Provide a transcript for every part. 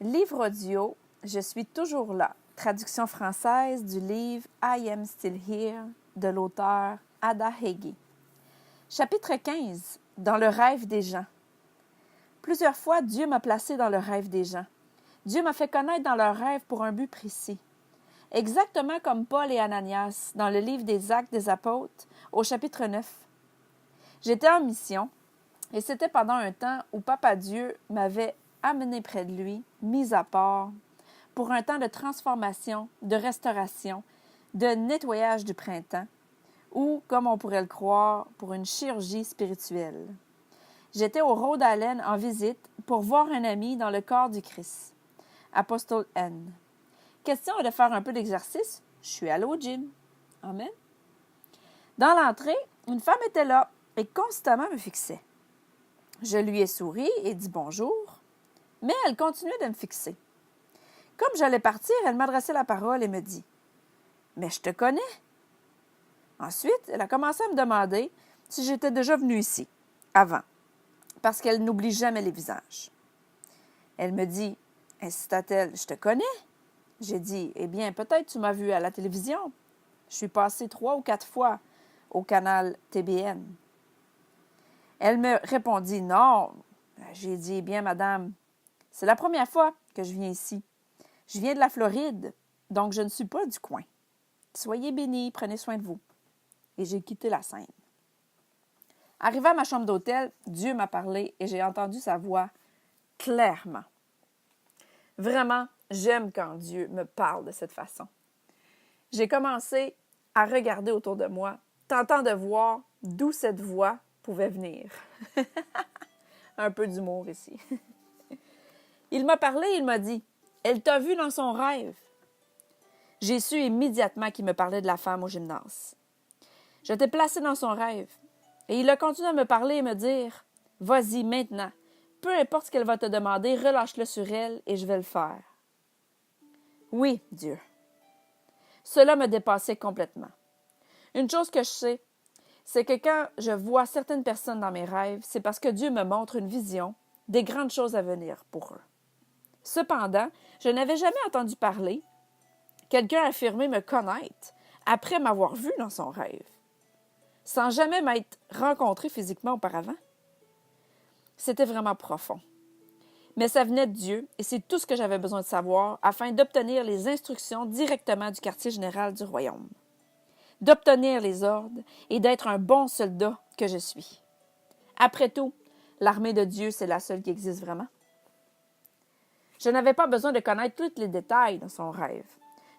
Livre audio, Je suis toujours là. Traduction française du livre I Am Still Here de l'auteur Ada Hegy. Chapitre 15. Dans le rêve des gens. Plusieurs fois, Dieu m'a placé dans le rêve des gens. Dieu m'a fait connaître dans leurs rêves pour un but précis. Exactement comme Paul et Ananias dans le livre des Actes des Apôtres au chapitre 9. J'étais en mission et c'était pendant un temps où Papa Dieu m'avait amené près de lui, mis à part, pour un temps de transformation, de restauration, de nettoyage du printemps, ou, comme on pourrait le croire, pour une chirurgie spirituelle. J'étais au Rhode Island en visite pour voir un ami dans le corps du Christ. Apostole N. Question de faire un peu d'exercice, je suis allée au gym. Amen. Dans l'entrée, une femme était là et constamment me fixait. Je lui ai souri et dit bonjour, mais elle continuait de me fixer. Comme j'allais partir, elle m'adressait la parole et me dit « Mais je te connais. » Ensuite, elle a commencé à me demander si j'étais déjà venue ici, avant, parce qu'elle n'oublie jamais les visages. Elle me dit, insista-t-elle, « Je te connais? » J'ai dit, « Eh bien, peut-être tu m'as vu à la télévision. Je suis passée 3 ou 4 fois au canal TBN. » Elle me répondit, « Non. » J'ai dit, « Eh bien, madame, c'est la première fois que je viens ici. Je viens de la Floride, donc je ne suis pas du coin. Soyez bénis, prenez soin de vous. » Et j'ai quitté la scène. Arrivé à ma chambre d'hôtel, Dieu m'a parlé et j'ai entendu sa voix clairement. Vraiment, j'aime quand Dieu me parle de cette façon. J'ai commencé à regarder autour de moi, tentant de voir d'où cette voix pouvait venir. Un peu d'humour ici. Il m'a parlé et il m'a dit « Elle t'a vu dans son rêve. » J'ai su immédiatement qu'il me parlait de la femme au gymnase. J'étais placée dans son rêve et il a continué à me parler et me dire « Vas-y maintenant, peu importe ce qu'elle va te demander, relâche-le sur elle et je vais le faire. » Oui, Dieu. Cela me dépassait complètement. Une chose que je sais, c'est que quand je vois certaines personnes dans mes rêves, c'est parce que Dieu me montre une vision des grandes choses à venir pour eux. Cependant, je n'avais jamais entendu parler, quelqu'un affirmer me connaître après m'avoir vu dans son rêve, sans jamais m'être rencontré physiquement auparavant. C'était vraiment profond. Mais ça venait de Dieu et c'est tout ce que j'avais besoin de savoir afin d'obtenir les instructions directement du quartier général du royaume, d'obtenir les ordres et d'être un bon soldat que je suis. Après tout, l'armée de Dieu, c'est la seule qui existe vraiment. Je n'avais pas besoin de connaître tous les détails de son rêve.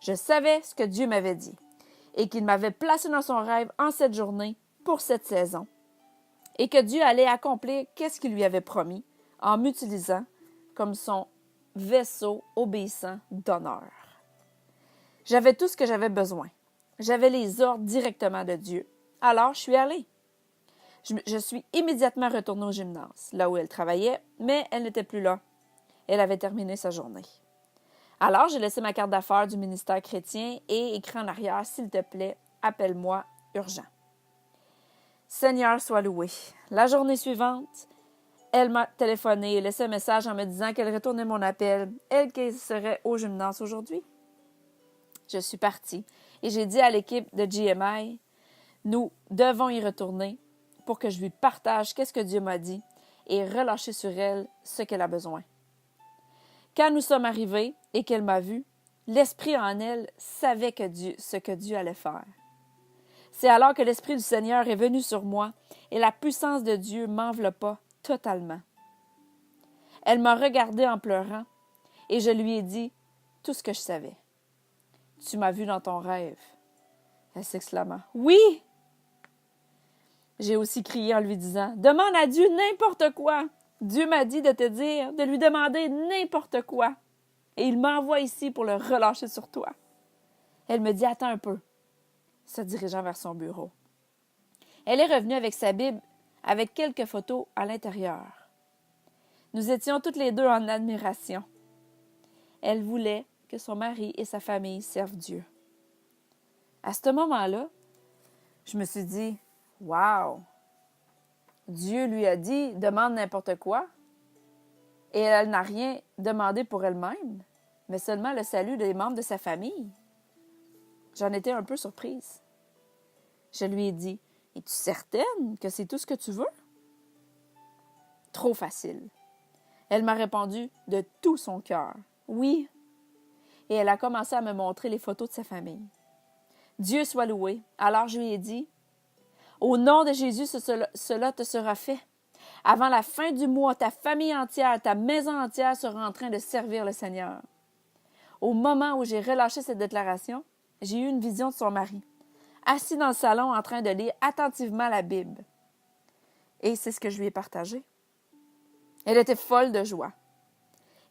Je savais ce que Dieu m'avait dit et qu'il m'avait placé dans son rêve en cette journée pour cette saison et que Dieu allait accomplir ce qu'il lui avait promis en m'utilisant comme son vaisseau obéissant d'honneur. J'avais tout ce que j'avais besoin. J'avais les ordres directement de Dieu. Alors, je suis allée. Je suis immédiatement retournée au gymnase, là où elle travaillait, mais elle n'était plus là. Elle avait terminé sa journée. Alors, j'ai laissé ma carte d'affaires du ministère chrétien et écrit en arrière, « S'il te plaît, appelle-moi urgent. » Seigneur soit loué. La journée suivante, elle m'a téléphoné et laissé un message en me disant qu'elle retournait mon appel, elle qui serait au gymnase aujourd'hui. Je suis partie et j'ai dit à l'équipe de GMI, nous devons y retourner pour que je lui partage qu'est-ce que Dieu m'a dit et relâcher sur elle ce qu'elle a besoin. Quand nous sommes arrivés et qu'elle m'a vu, l'Esprit en elle savait ce que Dieu allait faire. C'est alors que l'Esprit du Seigneur est venu sur moi et la puissance de Dieu m'enveloppa totalement. Elle m'a regardé en pleurant et je lui ai dit tout ce que je savais. « Tu m'as vu dans ton rêve. » Elle s'exclama. « Oui! » J'ai aussi crié en lui disant « Demande à Dieu n'importe quoi. Dieu m'a dit de te dire de lui demander n'importe quoi. Et il m'envoie ici pour le relâcher sur toi. » Elle me dit « Attends un peu. » se dirigeant vers son bureau. Elle est revenue avec sa Bible, avec quelques photos à l'intérieur. Nous étions toutes les deux en admiration. Elle voulait que son mari et sa famille servent Dieu. À ce moment-là, je me suis dit, « Wow! Dieu lui a dit, demande n'importe quoi. » et elle n'a rien demandé pour elle-même, mais seulement le salut des membres de sa famille. J'en étais un peu surprise. Je lui ai dit, « Es-tu certaine que c'est tout ce que tu veux? » Trop facile. Elle m'a répondu de tout son cœur, « Oui. » Et elle a commencé à me montrer les photos de sa famille. Dieu soit loué. Alors je lui ai dit, « Au nom de Jésus, cela te sera fait. Avant la fin du mois, ta famille entière, ta maison entière sera en train de servir le Seigneur. » Au moment où j'ai relâché cette déclaration, j'ai eu une vision de son mari, assis dans le salon en train de lire attentivement la Bible. Et c'est ce que je lui ai partagé. Elle était folle de joie.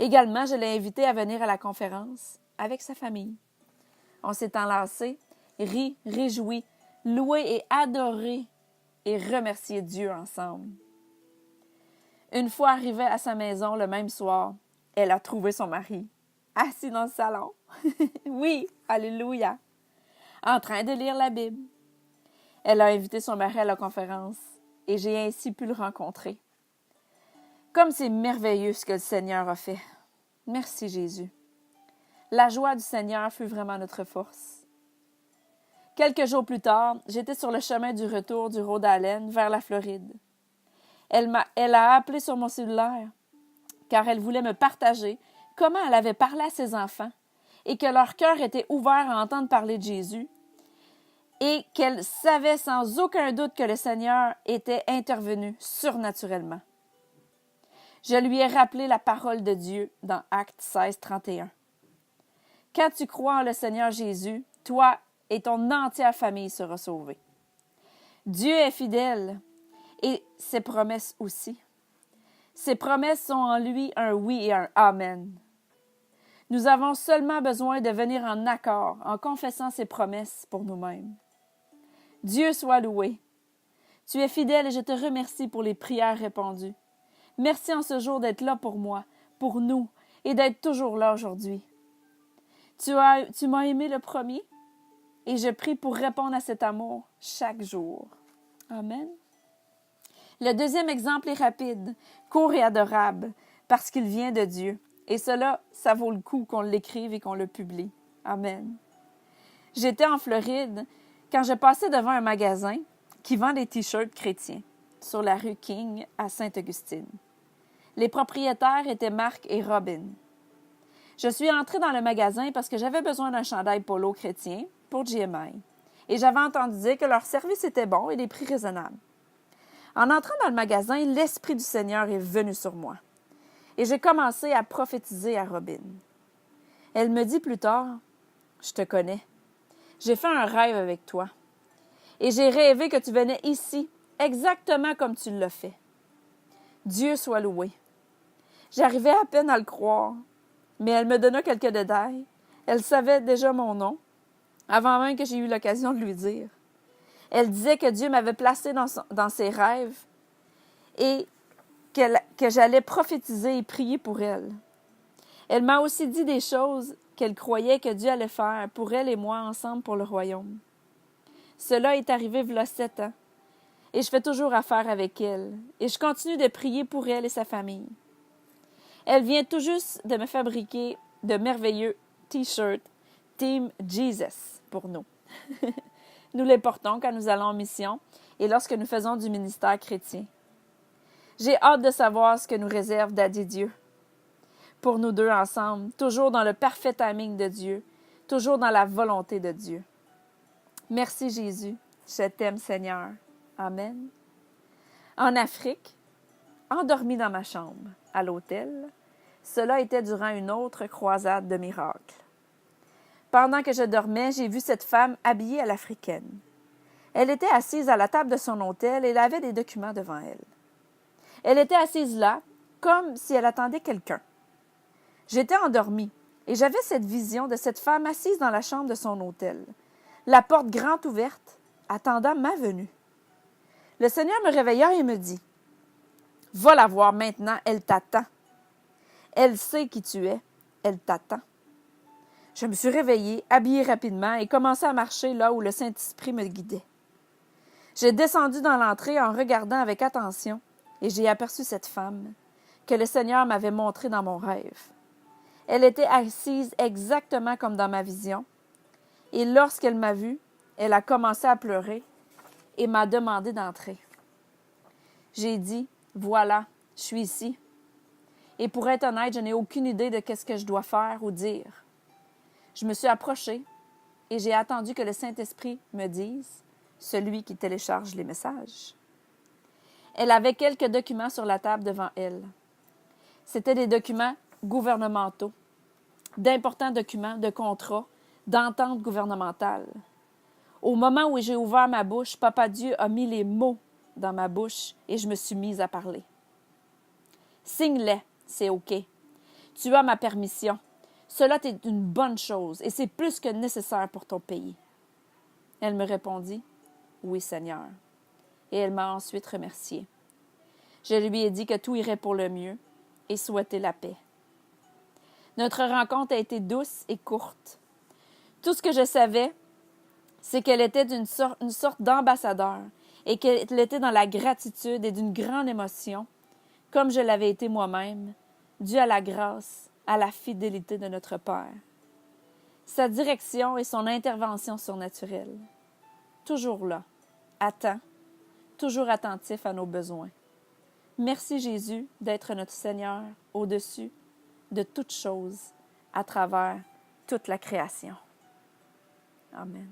Également, je l'ai invitée à venir à la conférence avec sa famille. On s'est enlacés, ri, réjoui, loué et adoré et remercié Dieu ensemble. Une fois arrivée à sa maison le même soir, elle a trouvé son mari, assis dans le salon. Oui, alléluia, en train de lire la Bible. Elle a invité son mari à la conférence et j'ai ainsi pu le rencontrer. Comme c'est merveilleux ce que le Seigneur a fait. Merci Jésus. La joie du Seigneur fut vraiment notre force. Quelques jours plus tard, j'étais sur le chemin du retour du Rhode Island vers la Floride. Elle a appelé sur mon cellulaire car elle voulait me partager comment elle avait parlé à ses enfants et que leur cœur était ouvert à entendre parler de Jésus et qu'elle savait sans aucun doute que le Seigneur était intervenu surnaturellement. Je lui ai rappelé la parole de Dieu dans Actes 16, 31. Quand tu crois en le Seigneur Jésus, toi et ton entière famille seront sauvés. Dieu est fidèle et ses promesses aussi. Ses promesses sont en lui un oui et un amen. Nous avons seulement besoin de venir en accord en confessant ses promesses pour nous-mêmes. Dieu soit loué. Tu es fidèle et je te remercie pour les prières répondues. Merci en ce jour d'être là pour moi, pour nous, et d'être toujours là aujourd'hui. Tu m'as aimé le premier, et je prie pour répondre à cet amour chaque jour. Amen. Le deuxième exemple est rapide, court et adorable, parce qu'il vient de Dieu. Et cela, ça vaut le coup qu'on l'écrive et qu'on le publie. Amen. J'étais en Floride quand je passais devant un magasin qui vend des t-shirts chrétiens sur la rue King à Sainte-Augustine. Les propriétaires étaient Marc et Robin. Je suis entrée dans le magasin parce que j'avais besoin d'un chandail polo chrétien pour GMI. Et j'avais entendu dire que leur service était bon et les prix raisonnables. En entrant dans le magasin, l'Esprit du Seigneur est venu sur moi. Et j'ai commencé à prophétiser à Robin. Elle me dit plus tard, « Je te connais. J'ai fait un rêve avec toi. Et j'ai rêvé que tu venais ici, exactement comme tu l'as fait. Dieu soit loué. » J'arrivais à peine à le croire, mais elle me donna quelques détails. Elle savait déjà mon nom, avant même que j'ai eu l'occasion de lui dire. Elle disait que Dieu m'avait placé dans ses rêves et que j'allais prophétiser et prier pour elle. Elle m'a aussi dit des choses qu'elle croyait que Dieu allait faire pour elle et moi ensemble pour le royaume. Cela est arrivé v'là 7 ans, et je fais toujours affaire avec elle, et je continue de prier pour elle et sa famille. Elle vient tout juste de me fabriquer de merveilleux T-shirts Team Jesus pour nous. Nous les portons quand nous allons en mission et lorsque nous faisons du ministère chrétien. J'ai hâte de savoir ce que nous réserve Daddy Dieu pour nous deux ensemble, toujours dans le parfait timing de Dieu, toujours dans la volonté de Dieu. Merci Jésus, je t'aime Seigneur. Amen. En Afrique, endormie dans ma chambre, à l'hôtel, cela était durant une autre croisade de miracles. Pendant que je dormais, j'ai vu cette femme habillée à l'africaine. Elle était assise à la table de son hôtel et elle avait des documents devant elle. Elle était assise là, comme si elle attendait quelqu'un. J'étais endormie et j'avais cette vision de cette femme assise dans la chambre de son hôtel, la porte grande ouverte, attendant ma venue. Le Seigneur me réveilla et me dit, « Va la voir maintenant, elle t'attend. Elle sait qui tu es, elle t'attend. » Je me suis réveillée, habillée rapidement et commençai à marcher là où le Saint-Esprit me guidait. J'ai descendu dans l'entrée en regardant avec attention et j'ai aperçu cette femme que le Seigneur m'avait montrée dans mon rêve. Elle était assise exactement comme dans ma vision, et lorsqu'elle m'a vue, elle a commencé à pleurer et m'a demandé d'entrer. J'ai dit, « Voilà, je suis ici. » Et pour être honnête, je n'ai aucune idée de ce que je dois faire ou dire. Je me suis approchée et j'ai attendu que le Saint-Esprit me dise, celui qui télécharge les messages. Elle avait quelques documents sur la table devant elle. C'étaient des documents gouvernementaux, d'importants documents de contrats, d'ententes gouvernementales. Au moment où j'ai ouvert ma bouche, Papa Dieu a mis les mots dans ma bouche et je me suis mise à parler. « Signe-les, c'est OK. Tu as ma permission. Cela est une bonne chose et c'est plus que nécessaire pour ton pays. » Elle me répondit, « Oui, Seigneur. » Et elle m'a ensuite remerciée. Je lui ai dit que tout irait pour le mieux et souhaité la paix. Notre rencontre a été douce et courte. Tout ce que je savais, c'est qu'elle était une sorte d'ambassadeur et qu'elle était dans la gratitude et d'une grande émotion, comme je l'avais été moi-même, dû à la grâce, à la fidélité de notre Père. Sa direction et son intervention surnaturelle. Toujours là, à temps, toujours attentif à nos besoins. Merci Jésus d'être notre Seigneur au-dessus de toutes choses, à travers toute la création. Amen.